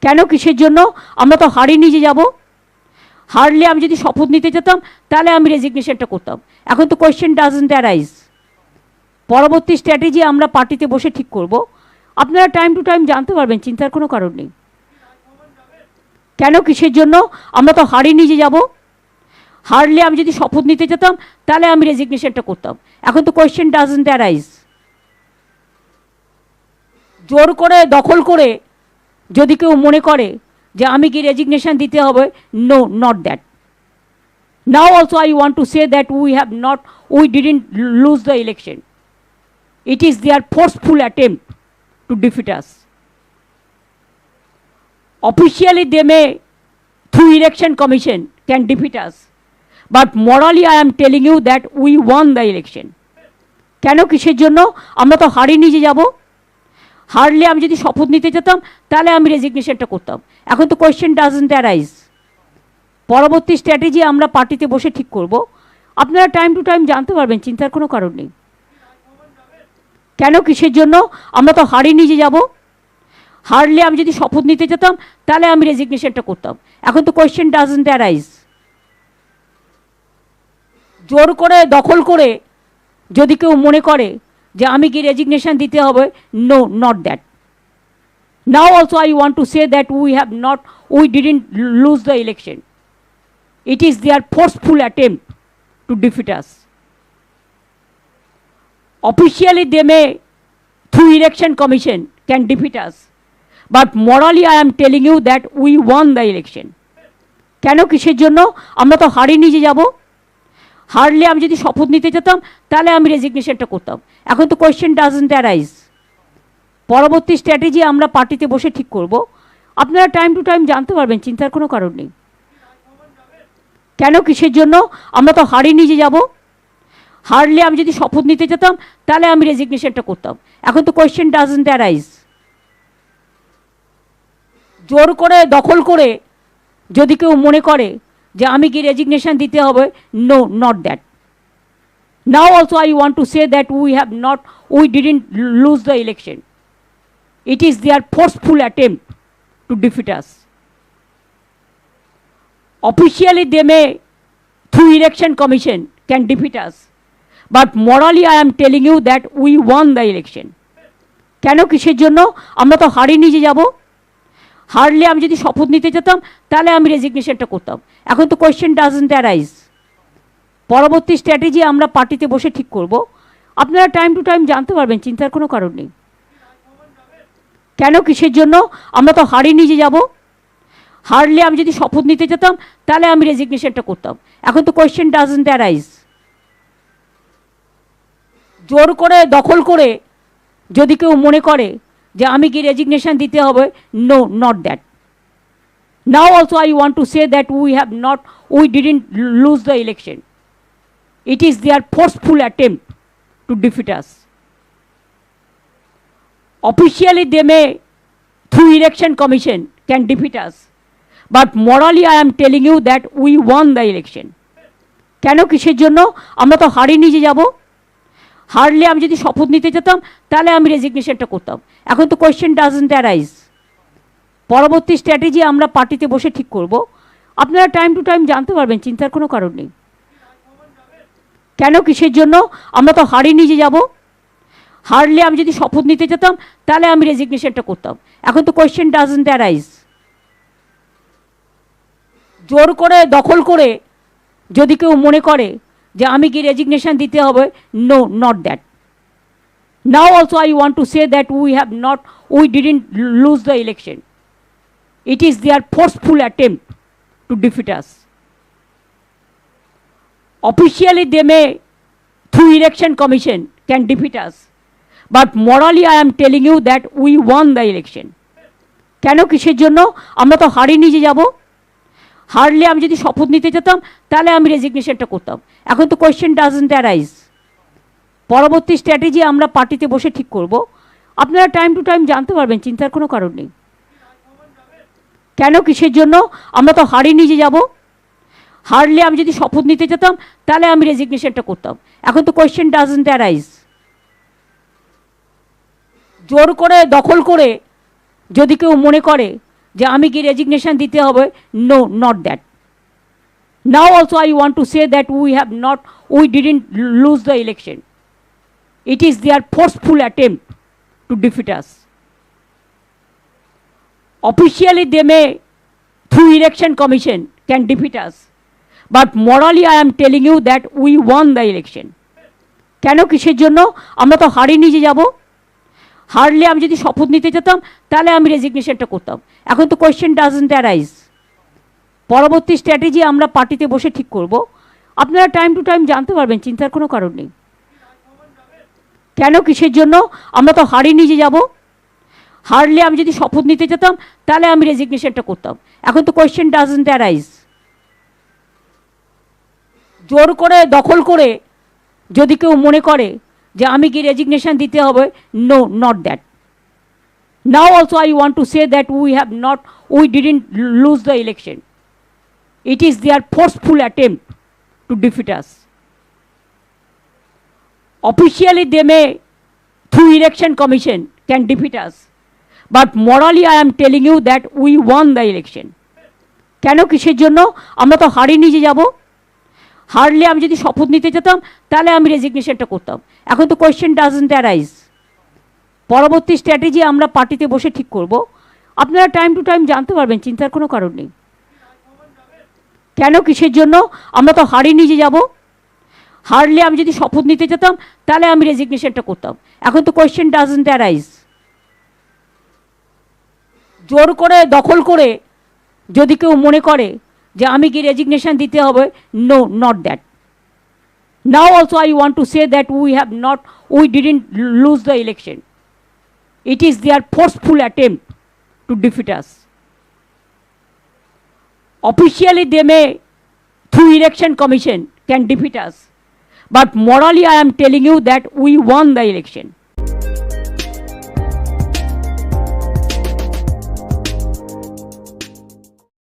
কেন কিসের জন্য? আমরা তো হারিয়ে নিয়ে যাব। হারলে আমি যদি শপথ নিতে যেতাম তাহলে আমি রেজিগনেশনটা করতাম। এখন তো কোয়েশ্চেন ডাজন্ট অ্যারাইজ। পরবর্তী স্ট্র্যাটেজি আমরা পার্টিতে বসে ঠিক করব। আপনারা টাইম টু টাইম জানতে পারবেন, চিন্তার কোনো কারণ নেই। কেন কিসের জন্য? আমরা তো হারিয়ে নিয়ে যাব। হারলে আমি যদি শপথ নিতে যেতাম তাহলে আমি রেজিগনেশনটা করতাম। এখন তো কোয়েশ্চেন ডাজন্ট অ্যারাইজ। জোর করে দখল করে যদি কেউ মনে করে যে আমি কি রেজিগনেশন দিতে হবে, no, not that. Now also I want to say that we didn't lose the election. It is their forceful attempt to defeat us. Officially, they may, through election commission, can defeat us. But morally, I am telling you that we won the election. কেন কিসের জন্য? আমরা তো হারিয়ে নিয়ে যাব। হারলে আমি যদি শপথ নিতে যেতাম তাহলে আমি রেজিগনেশনটা করতাম। এখন তো কোয়েশ্চেন ডাজন্ট অ্যারাইজ। পরবর্তী স্ট্র্যাটেজি আমরা পার্টিতে বসে ঠিক করব। আপনারা টাইম টু টাইম জানতে পারবেন, চিন্তার কোনো কারণ নেই। কেন কিসের জন্য? আমরা তো হারিয়ে নিয়ে যাব। হারলে আমি যদি শপথ নিতে যেতাম তাহলে আমি রেজিগনেশনটা করতাম। এখন তো কোয়েশ্চেন ডাজন্ট অ্যারাইজ। জোর করে দখল করে যদি কেউ মনে করে যে আমি কি রেজিগনেশন দিতে হবে, no, not that. Now also I want to say that we didn't lose the election. It is their forceful attempt to defeat us. Officially, they may, through election commission, can defeat us. But morally, I am telling you that we won the election. কেন কিসের জন্য? আমরা তো হারিয়ে নিয়ে যাব। হারলে আমি যদি শপথ নিতে যেতাম তাহলে আমি রেজিগনেশনটা করতাম। এখন তো কোয়েশ্চেন ডাজন্ট অ্যারাইজ। পরবর্তী স্ট্র্যাটেজি আমরা পার্টিতে বসে ঠিক করব। আপনারা টাইম টু টাইম জানতে পারবেন, চিন্তার কোনো কারণ নেই। কেন কিসের জন্য? আমরা তো হারিয়ে নিয়ে যাব। হারলে আমি যদি শপথ নিতে যেতাম তাহলে আমি রেজিগনেশনটা করতাম। এখন তো কোয়েশ্চেন ডাজন্ট অ্যারাইজ। জোর করে দখল করে যদি কেউ মনে করে যে আমি কি রেজিগনেশন দিতে হবে, no, not that. Now also I want to say that we didn't lose the election. It is their forceful attempt to defeat us. Officially, they may, through election commission, can defeat us. But morally, I am telling you that we won the election. কেন কিসের জন্য? আমরা তো হারিয়ে নিয়ে যাব। হারলে আমি যদি শপথ নিতে যেতাম তাহলে আমি রেজিগনেশনটা করতাম। এখন তো কোয়েশ্চেন ডাজন্ট অ্যারাইজ। পরবর্তী স্ট্র্যাটেজি আমরা পার্টিতে বসে ঠিক করব। আপনারা টাইম টু টাইম জানতে পারবেন, চিন্তার কোনো কারণ নেই। কেন কিসের জন্য? আমরা তো হারিয়ে নিয়ে যাব। হারলে আমি যদি শপথ নিতে যেতাম তাহলে আমি রেজিগনেশনটা করতাম। এখন তো কোয়েশ্চেন ডাজন্ট অ্যারাইজ। জোর করে দখল করে যদি কেউ মনে করে যে আমি কি রেজিগনেশন দিতে হবে, no, not that. Now also I want to say that we didn't lose the election. It is their forceful attempt to defeat us. Officially, they may, through election commission, can defeat us. But morally, I am telling you that we won the election. কেন কিসের জন্য? আমরা তো হারিয়ে নিয়ে যাব। হারলে আমি যদি শপথ নিতে যেতাম তাহলে আমি রেজিগনেশনটা করতাম। এখন তো কোয়েশ্চেন ডাজন্ট অ্যারাইজ। পরবর্তী স্ট্র্যাটেজি আমরা পার্টিতে বসে ঠিক করব। আপনারা টাইম টু টাইম জানতে পারবেন, চিন্তার কোনো কারণ নেই। কেন কিসের জন্য? আমরা তো হারিয়ে নিয়ে যাব। হারলে আমি যদি শপথ নিতে যেতাম তাহলে আমি রেজিগনেশনটা করতাম। এখন তো কোয়েশ্চেন ডাজন্ট অ্যারাইজ। জোর করে দখল করে যদি কেউ মনে করে যে আমি কি রেজিগনেশন দিতে হবে, no, not that. Now also I want to say that we didn't lose the election. It is their forceful attempt to defeat us. Officially, they may, through election commission, can defeat us. But morally, I am telling you that we won the election. কেন কিসের জন্য? আমরা তো হারিয়ে নিয়ে যাব। হারলে আমি যদি শপথ নিতে যেতাম তাহলে আমি রেজিগনেশনটা করতাম। এখন তো কোয়েশ্চেন ডাজন্ট অ্যারাইজ। পরবর্তী স্ট্র্যাটেজি আমরা পার্টিতে বসে ঠিক করব। আপনারা টাইম টু টাইম জানতে পারবেন, চিন্তার কোনো কারণ নেই। কেন কিসের জন্য? আমরা তো হারিয়ে নিয়ে যাব। হারলে আমি যদি শপথ নিতে যেতাম তাহলে আমি রেজিগনেশনটা করতাম। এখন তো কোয়েশ্চেন ডাজন্ট অ্যারাইজ। জোর করে দখল করে যদি কেউ মনে করে যে আমি কি রেজিগনেশন দিতে হবে, no, not that. Now also I want to say that we didn't lose the election. It is their forceful attempt to defeat us. Officially, they may, through election commission, can defeat us. But morally, I am telling you that we won the election. কেন কিসের জন্য? আমরা তো হারিয়ে নিয়ে যাব। হারলে আমি যদি শপথ নিতে যেতাম তাহলে আমি রেজিগনেশনটা করতাম। এখন তো কোয়েশ্চেন ডাজন্ট অ্যারাইজ। পরবর্তী স্ট্র্যাটেজি আমরা পার্টিতে বসে ঠিক করব। আপনারা টাইম টু টাইম জানতে পারবেন, চিন্তার কোনো কারণ নেই। কেন কিসের জন্য? আমরা তো হারিয়ে নিয়ে যাব। হারলে আমি যদি শপথ নিতে যেতাম তাহলে আমি রেজিগনেশনটা করতাম। এখন তো কোয়েশ্চেন ডাজন্ট অ্যারাইজ। জোর করে দখল করে যদি কেউ মনে করে যে আমি কি রেজিগনেশন দিতে হবে, no, not that. Now also I want to say that we didn't lose the election. It is their forceful attempt to defeat us. Officially, they may, through election commission, can defeat us. But morally, I am telling you that we won the election. কেন কিসের জন্য? আমরা তো হারিয়ে নিয়ে যাব। হারলে আমি যদি শপথ নিতে যেতাম তাহলে আমি রেজিগনেশনটা করতাম। এখন তো কোয়েশ্চেন ডাজন্ট অ্যারাইজ। জোর করে দখল করে যদি কেউ মনে করে যে আমি কি রেজিগনেশন দিতে হবে, no, not that. Now also I want to say that we didn't lose the election. It is their forceful attempt to defeat us. কেন কিসের জন্য? আমরা তো হারিয়ে নিয়ে যাব। হারলে আমি যদি শপথ নিতে যেতাম তাহলে আমি রেজিগনেশনটা করতাম। এখন তো কোয়েশ্চেন ডাজন্ট অ্যারাইজ। পরবর্তী স্ট্র্যাটেজি আমরা পার্টিতে বসে ঠিক করব। আপনারা টাইম টু টাইম জানতে পারবেন, চিন্তার কোনো কারণ নেই। কেন কিসের জন্য? আমরা তো হারিয়ে নিয়ে যাব। হারলে আমি যদি শপথ নিতে যেতাম তাহলে আমি রেজিগনেশনটা করতাম। এখন তো কোয়েশ্চেন ডাজন্ট অ্যারাইজ। জোর করে দখল করে যদি কেউ মনে করে যে আমি কি রেজিগনেশন দিতে হবে, no, not that. Now also I want to say that we didn't lose the election. It is their forceful attempt to defeat us. Officially, they may, through election commission, can defeat us. But morally, I am telling you that we won the election.